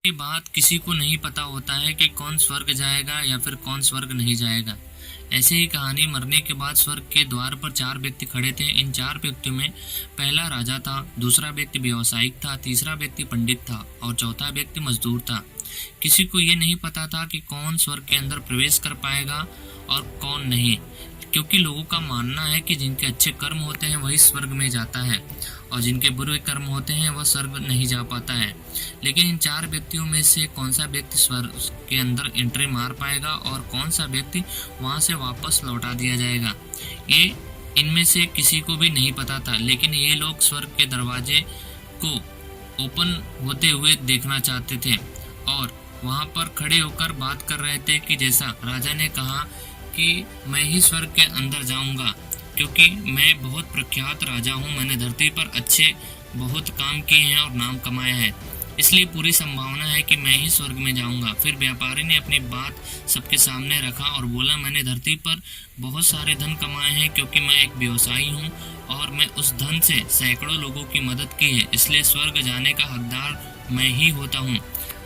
ये बात किसी को नहीं पता होता है कि कौन स्वर्ग जाएगा या फिर कौन स्वर्ग नहीं जाएगा। ऐसे ही कहानी मरने के बाद स्वर्ग के द्वार पर 4 व्यक्ति खड़े थे। इन 4 व्यक्तियों में पहला राजा था, दूसरा व्यक्ति व्यवसायिक था, तीसरा व्यक्ति पंडित था और चौथा व्यक्ति मजदूर था। किसी को ये नहीं पता था कि कौन स्वर्ग के अंदर प्रवेश कर पाएगा और कौन नहीं, क्योंकि लोगों का मानना है कि जिनके अच्छे कर्म होते हैं वही स्वर्ग में जाता है और जिनके बुरे कर्म होते हैं वह स्वर्ग नहीं जा पाता है। लेकिन इन 4 व्यक्तियों में से कौन सा व्यक्ति स्वर्ग के अंदर एंट्री मार पाएगा और कौन सा व्यक्ति वहां से वापस लौटा दिया जाएगा, ये इनमें से किसी को भी नहीं पता था। लेकिन ये लोग स्वर्ग के दरवाजे को ओपन होते हुए देखना चाहते थे और वहां पर खड़े होकर बात कर रहे थे कि जैसा राजा ने कहा कि मैं ही स्वर्ग के अंदर जाऊंगा, क्योंकि मैं बहुत प्रख्यात राजा हूं, मैंने धरती पर अच्छे बहुत काम किए हैं और नाम कमाया है, इसलिए पूरी संभावना है कि मैं ही स्वर्ग में जाऊंगा। फिर व्यापारी ने अपनी बात सबके सामने रखा और बोला, मैंने धरती पर बहुत सारे धन कमाए हैं क्योंकि मैं एक व्यवसायी हूं और मैं उस धन से सैकड़ों लोगों की मदद की है, इसलिए स्वर्ग जाने का हकदार मैं ही होता हूँ।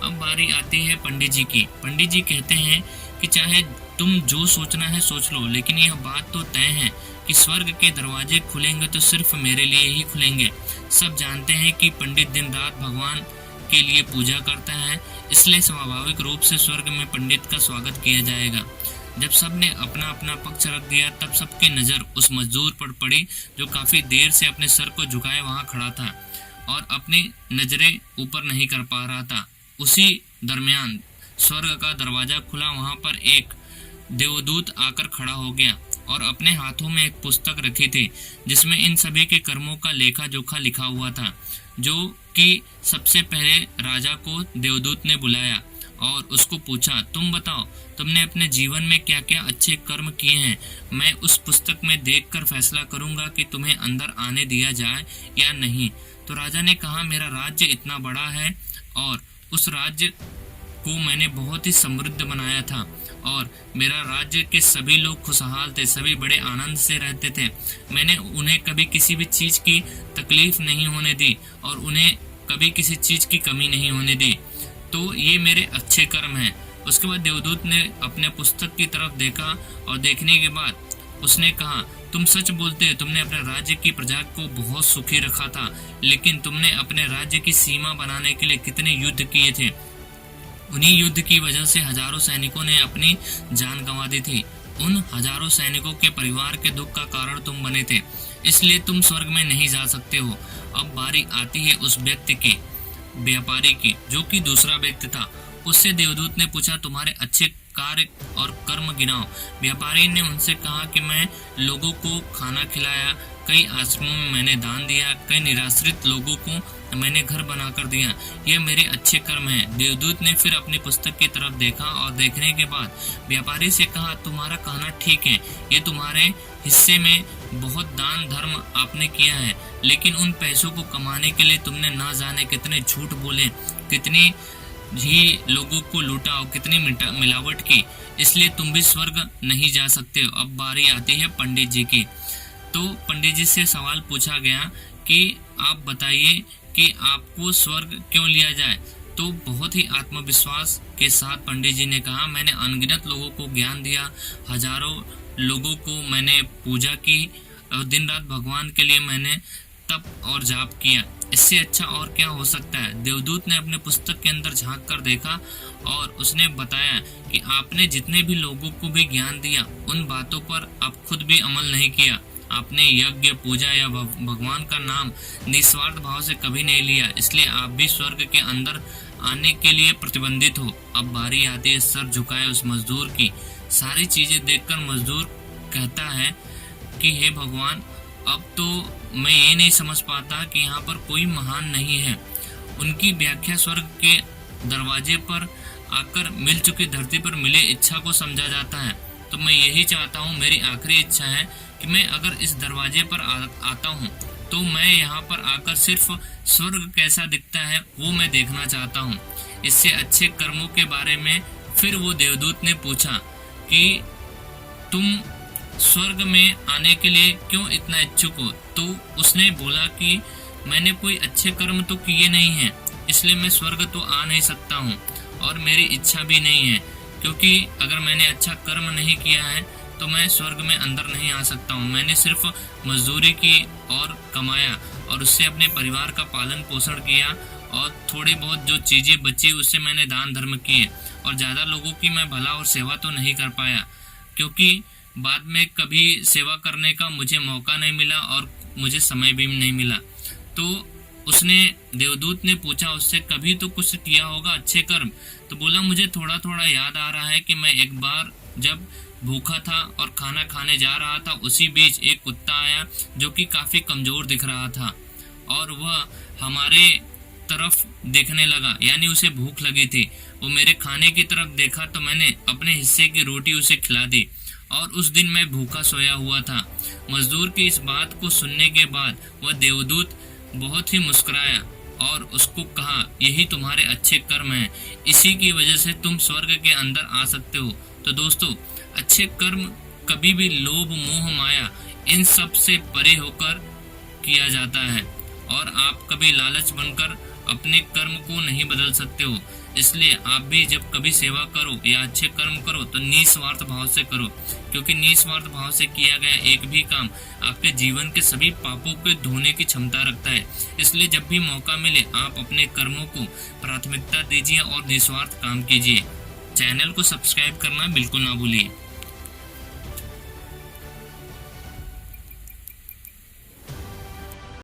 अब बारी आती है पंडित जी की। पंडित जी कहते हैं कि चाहे तुम जो सोचना है सोच लो, लेकिन यह बात तो तय है कि स्वर्ग के दरवाजे खुलेंगे तो सिर्फ मेरे लिए ही खुलेंगे। सब जानते हैं कि पंडित दिन रात भगवान के लिए पूजा करता है, इसलिए स्वाभाविक रूप से स्वर्ग में पंडित का स्वागत किया जाएगा। जब सब ने अपना अपना पक्ष रख दिया तब सबकी नज़र उस मजदूर पर पड़ी जो काफी देर से अपने सर को झुकाए वहां खड़ा था और अपनी नजरें ऊपर नहीं कर पा रहा था। उसी दरमियान स्वर्ग का दरवाजा खुला। वहां पर एक देवदूत आकर खड़ा हो गया और अपने हाथों में एक पुस्तक रखी थी जिसमें इन सभी के कर्मों का लेखा जोखा लिखा हुआ था, जो कि सबसे पहले राजा को देवदूत ने बुलाया और उसको पूछा, तुम बताओ तुमने अपने जीवन में क्या क्या अच्छे कर्म किए हैं। मैं उस पुस्तक में देखकर फैसला करूंगा कि तुम्हें अंदर आने दिया जाए या नहीं। तो राजा ने कहा, मेरा राज्य इतना बड़ा है और उस राज्य को मैंने बहुत ही समृद्ध बनाया था और मेरा राज्य के सभी लोग खुशहाल थे, सभी बड़े आनंद से रहते थे। मैंने उन्हें कभी किसी भी चीज की तकलीफ नहीं होने दी और उन्हें कभी किसी चीज की कमी नहीं होने दी। तो ये मेरे अच्छे कर्म हैं। उसके बाद देवदूत ने अपने पुस्तक की तरफ देखा और देखने के बाद उसने कहा, तुम सच बोलते हो, तुमने अपने राज्य की प्रजा को बहुत सुखी रखा था, लेकिन तुमने अपने राज्य की सीमा बनाने के लिए कितने युद्ध किए थे। उन्हीं युद्ध की वजह से हजारों सैनिकों ने अपनी जान गंवा दी थी। उन हजारों सैनिकों के परिवार के दुख का कारण तुम बने थे, इसलिए तुम स्वर्ग में नहीं जा सकते हो। अब बारी आती है उस व्यक्ति की, व्यापारी की, जो कि दूसरा व्यक्ति था। उससे देवदूत ने पूछा, तुम्हारे अच्छे कार्य और कर्म गिनाओ। व्यापारी ने उनसे कहा कि मैं लोगों को खाना खिलाया, कई आश्रमों में मैंने दान दिया, कई निराश्रित लोगों को मैंने घर बनाकर दिया, ये मेरे अच्छे कर्म हैं। देवदूत ने फिर अपनी पुस्तक की तरफ देखा और देखने के बाद व्यापारी से कहा, तुम्हारा कहना ठीक है, ये तुम्हारे हिस्से में बहुत दान धर्म आपने किया है, लेकिन उन पैसों को कमाने के लिए तुमने ना जाने कितने झूठ बोले, कितनी ही लोगों को लूटा और कितनी मिलावट की, इसलिए तुम भी स्वर्ग नहीं जा सकते हो। अब बारी आती है पंडित जी की। तो पंडित जी से सवाल पूछा गया कि आप बताइए कि आपको स्वर्ग क्यों लिया जाए। तो बहुत ही आत्मविश्वास के साथ पंडित जी ने कहा, मैंने अनगिनत लोगों को ज्ञान दिया, हजारों लोगों को मैंने पूजा की और दिन रात भगवान के लिए मैंने तप और जाप किया, इससे अच्छा और क्या हो सकता है। देवदूत ने अपने पुस्तक के अंदर झांक कर देखा और उसने बताया कि आपने जितने भी लोगों को भी ज्ञान दिया उन बातों पर आप खुद भी अमल नहीं किया। आपने यज्ञ पूजा या भगवान का नाम निस्वार्थ भाव से कभी नहीं लिया, इसलिए आप भी स्वर्ग के अंदर आने के लिए प्रतिबंधित हो। अब बारी आती है सर झुकाए उस मजदूर की। सारी चीजें देखकर मजदूर कहता है कि हे भगवान, अब तो मैं ये नहीं समझ पाता कि यहाँ पर कोई महान नहीं है। उनकी व्याख्या स्वर्ग के दरवाजे पर आकर मिल चुकी धरती पर मिले इच्छा को समझा जाता है। तो मैं यही चाहता हूँ, मेरी आखिरी इच्छा है कि मैं अगर इस दरवाजे पर आता हूँ तो मैं यहाँ पर आकर सिर्फ स्वर्ग कैसा दिखता है वो मैं देखना चाहता हूँ। इससे अच्छे कर्मों के बारे में फिर वो देवदूत ने पूछा कि तुम स्वर्ग में आने के लिए क्यों इतना इच्छुक हो। तो उसने बोला कि मैंने कोई अच्छे कर्म तो किए नहीं हैं, इसलिए मैं स्वर्ग तो आ नहीं सकता हूँ और मेरी इच्छा भी नहीं है, क्योंकि अगर मैंने अच्छा कर्म नहीं किया है तो मैं स्वर्ग में अंदर नहीं आ सकता हूँ। मैंने सिर्फ मजदूरी की और कमाया और उससे अपने परिवार का पालन पोषण किया और थोड़ी बहुत जो चीज़ें बची उससे मैंने दान धर्म किए और ज़्यादा लोगों की मैं भला और सेवा तो नहीं कर पाया, क्योंकि बाद में कभी सेवा करने का मुझे मौका नहीं मिला और मुझे समय भी नहीं मिला। तो उसने देवदूत ने पूछा उससे, कभी तो कुछ किया होगा अच्छे कर्म? तो बोला, मुझे थोड़ा थोड़ा याद आ रहा है कि मैं एक बार जब भूखा था और खाना खाने जा रहा था, उसी बीच एक कुत्ता आया जो कि काफी कमजोर दिख रहा था और वह हमारे तरफ देखने लगा, यानी उसे भूख लगी थी। वो मेरे खाने की तरफ देखा तो मैंने अपने हिस्से की रोटी उसे खिला दी और उस दिन मैं भूखा सोया हुआ था। मजदूर की इस बात को सुनने के बाद वह देवदूत बहुत ही मुस्कुराया और उसको कहा, यही तुम्हारे अच्छे कर्म हैं, इसी की वजह से तुम स्वर्ग के अंदर आ सकते हो। तो दोस्तों, अच्छे कर्म कभी भी लोभ मोह माया इन सब से परे होकर किया जाता है और आप कभी लालच बनकर अपने कर्म को नहीं बदल सकते हो। इसलिए आप भी जब कभी सेवा करो या अच्छे कर्म करो तो निस्वार्थ भाव से करो, क्योंकि निस्वार्थ भाव से किया गया एक भी काम आपके जीवन के सभी पापों को धोने की क्षमता रखता है। इसलिए जब भी मौका मिले आप अपने कर्मों को प्राथमिकता दीजिए और निस्वार्थ काम कीजिए। चैनल को सब्सक्राइब करना बिल्कुल ना भूलिए।